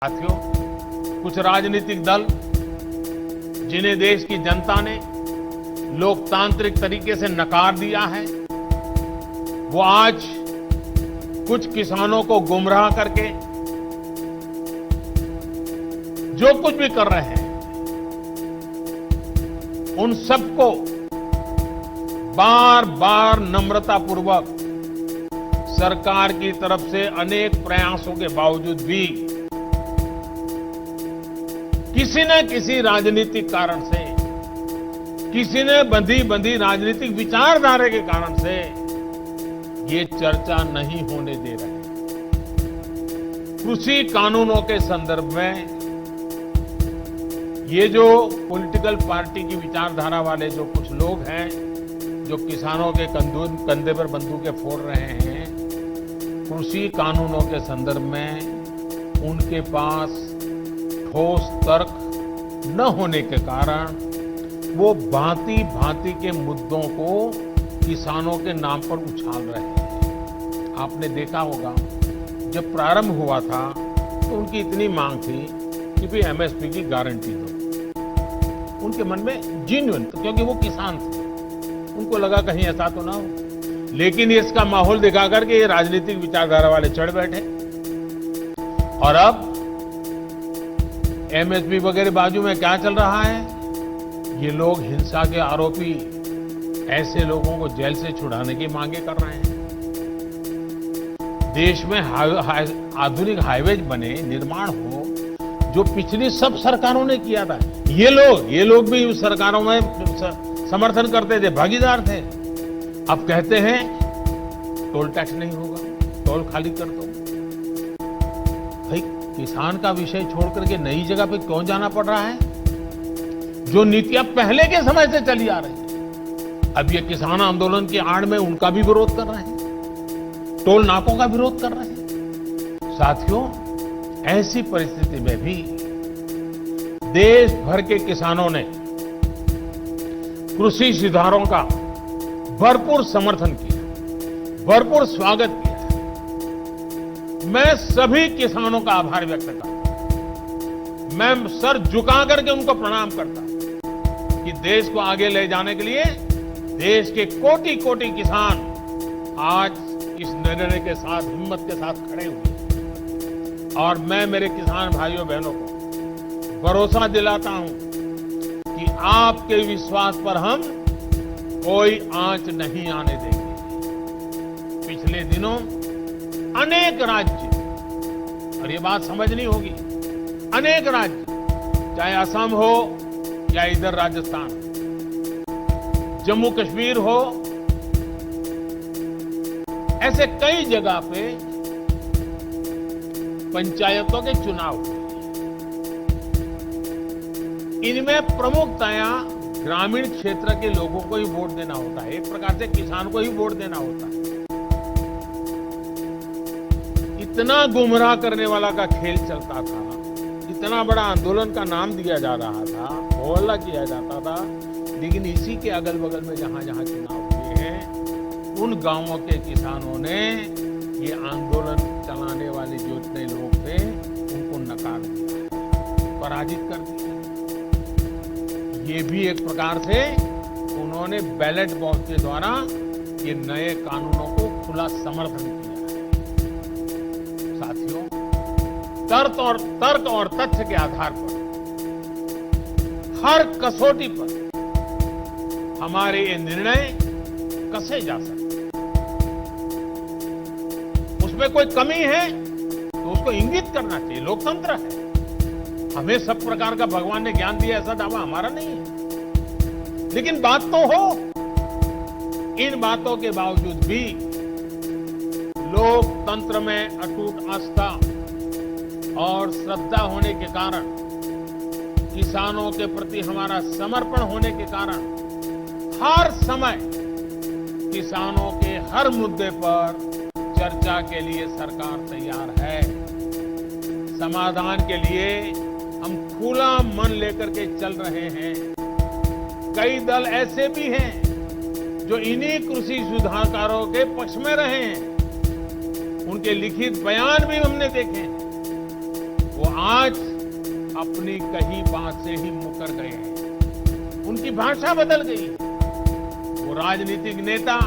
साथियों, कुछ राजनीतिक दल जिन्हें देश की जनता ने लोकतांत्रिक तरीके से नकार दिया है, वो आज कुछ किसानों को गुमराह करके जो कुछ भी कर रहे हैं, उन सबको बार बार नम्रतापूर्वक सरकार की तरफ से अनेक प्रयासों के बावजूद भी किसी न किसी राजनीतिक कारण से, किसी ने बंधी राजनीतिक विचारधारा के कारण से ये चर्चा नहीं होने दे रहे। कृषि कानूनों के संदर्भ में ये जो पॉलिटिकल पार्टी की विचारधारा वाले जो कुछ लोग हैं, जो किसानों के कंधे पर बंदूकें फोड़ रहे हैं, कृषि कानूनों के संदर्भ में उनके पास ठोस तर्क न होने के कारण वो भांति के मुद्दों को किसानों के नाम पर उछाल रहे हैं। आपने देखा होगा, जब प्रारंभ हुआ था तो उनकी इतनी मांग थी कि भाई एमएसपी की गारंटी दो। उनके मन में जेन्युइन, क्योंकि वो किसान थे, उनको लगा कहीं ऐसा तो ना हो। लेकिन इसका माहौल दिखा करके ये राजनीतिक विचारधारा वाले चढ़ बैठे और अब एमएसपी वगैरह बाजू में क्या चल रहा है, ये लोग हिंसा के आरोपी ऐसे लोगों को जेल से छुड़ाने की मांगे कर रहे हैं। देश में आधुनिक हाईवेज बने, निर्माण हो, जो पिछली सब सरकारों ने किया था। ये लोग भी उस सरकारों में समर्थन करते थे, भागीदार थे। अब कहते हैं टोल टैक्स नहीं होगा, टोल खाली कर दो। भाई, किसान का विषय छोड़ करके नई जगह पे क्यों जाना पड़ रहा है? जो नीतियां पहले के समय से चली आ रही है, अब ये किसान आंदोलन की आड़ में उनका भी विरोध कर रहे हैं, टोल नाकों का विरोध कर रहे हैं। साथियों, ऐसी परिस्थिति में भी देश भर के किसानों ने कृषि सुधारों का भरपूर समर्थन किया, भरपूर स्वागत किया। मैं सभी किसानों का आभार व्यक्त करता हूं। मैं सर झुका करके उनको प्रणाम करता हूं कि देश को आगे ले जाने के लिए देश के कोटि कोटि किसान आज इस निर्णय के साथ, हिम्मत के साथ खड़े हुए। और मैं मेरे किसान भाइयों बहनों को भरोसा दिलाता हूं कि आपके विश्वास पर हम कोई आंच नहीं आने देंगे। पिछले दिनों अनेक राज्य, और ये बात समझनी होगी, अनेक राज्य, चाहे असम हो या इधर राजस्थान, जम्मू कश्मीर हो, ऐसे कई जगह पे पंचायतों के चुनाव हुए। इनमें प्रमुखतया ग्रामीण क्षेत्र के लोगों को ही वोट देना होता है, एक प्रकार से किसान को ही वोट देना होता है। इतना गुमराह करने वाला का खेल चलता था, इतना बड़ा आंदोलन का नाम दिया जा रहा था, होहल्ला किया जाता था, लेकिन इसी के अगल बगल में जहां जहां चुनाव हुए हैं, उन गांवों के किसानों ने ये आंदोलन चलाने वाले जो इतने लोग थे, उनको नकार दिया, पराजित कर दिया। ये भी एक प्रकार से उन्होंने बैलेट बॉक्स के द्वारा ये नए कानूनों को खुला समर्थन किया है। साथियों, तर्क और तथ्य के आधार पर, हर कसौटी पर हमारे ये निर्णय कसे जा सकते हैं। उसमें कोई कमी है तो उसको इंगित करना चाहिए, लोकतंत्र है। हमें सब प्रकार का भगवान ने ज्ञान दिया, ऐसा दावा हमारा नहीं है। लेकिन बात तो हो, इन बातों के बावजूद भी लोकतंत्र में अटूट आस्था और श्रद्धा होने के कारण, किसानों के प्रति हमारा समर्पण होने के कारण, हर समय किसानों के हर मुद्दे पर चर्चा के लिए सरकार तैयार है। समाधान के लिए हम खुला मन लेकर के चल रहे हैं। कई दल ऐसे भी हैं जो इन्हीं कृषि सुधारकारों के पक्ष में रहे हैं। उनके लिखित बयान भी हमने देखे हैं। वो आज अपनी कही बात से ही मुकर गए हैं। उनकी भाषा बदल गई है। वो राजनीतिक नेता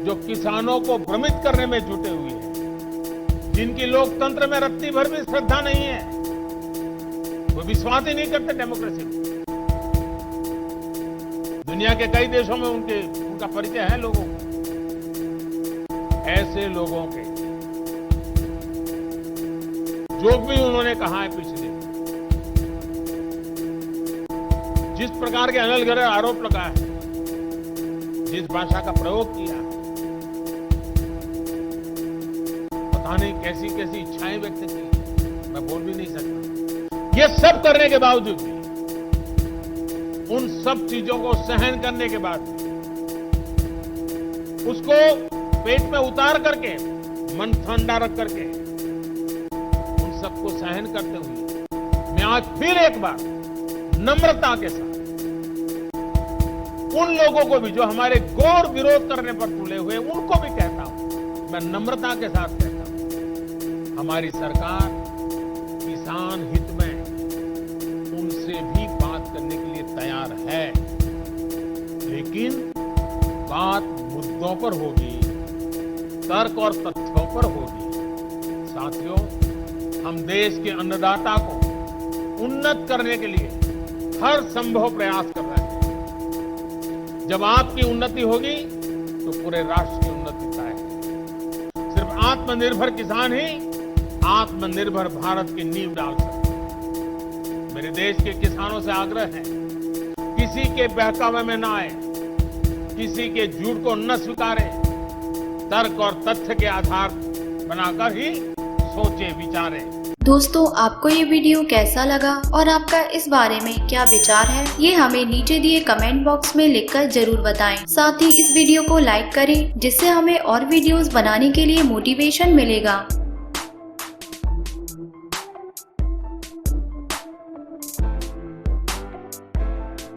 जो किसानों को भ्रमित करने में जुटे हुए हैं, जिनकी लोकतंत्र में रत्ती भर भी श्रद्धा नहीं है, वो विश्वास ही नहीं करते डेमोक्रेसी में। दुनिया के कई देशों में उनका परिचय है लोगों को। ऐसे लोगों के जो भी उन्होंने कहा है पिछले, जिस प्रकार के अनलगढ़ आरोप लगाए हैं, जिस भाषा का प्रयोग किया, पता नहीं कैसी कैसी इच्छाएं व्यक्त की, मैं बोल भी नहीं सकता। ये सब करने के बावजूद भी, उन सब चीजों को सहन करने के बाद उसको पेट में उतार करके, मन ठंडा रख करके, उन सबको सहन करते हुए मैं आज फिर एक बार नम्रता के साथ उन लोगों को भी जो हमारे घोर विरोध करने पर तुले हुए, उनको भी कहता हूं, मैं नम्रता के साथ कहता हूं, हमारी सरकार किसान हित में उनसे भी बात करने के लिए तैयार है, लेकिन बात मुद्दों पर होगी, तर्क और तथ्यों पर होगी। साथियों, हम देश के अन्नदाता को उन्नत करने के लिए हर संभव प्रयास कर रहे हैं। जब आपकी उन्नति होगी तो पूरे राष्ट्र की उन्नति तय है। सिर्फ आत्मनिर्भर किसान ही आत्मनिर्भर भारत की नींव डाल सकते हैं। मेरे देश के किसानों से आग्रह है, किसी के बहकावे में ना आए, किसी के झूठ को न स्वीकारें, तर्क और तथ्य के आधार बनाकर ही सोचे विचारें। दोस्तों, आपको ये वीडियो कैसा लगा और आपका इस बारे में क्या विचार है, ये हमें नीचे दिए कमेंट बॉक्स में लिखकर जरूर बताएं। साथ ही इस वीडियो को लाइक करें, जिससे हमें और वीडियोस बनाने के लिए मोटिवेशन मिलेगा।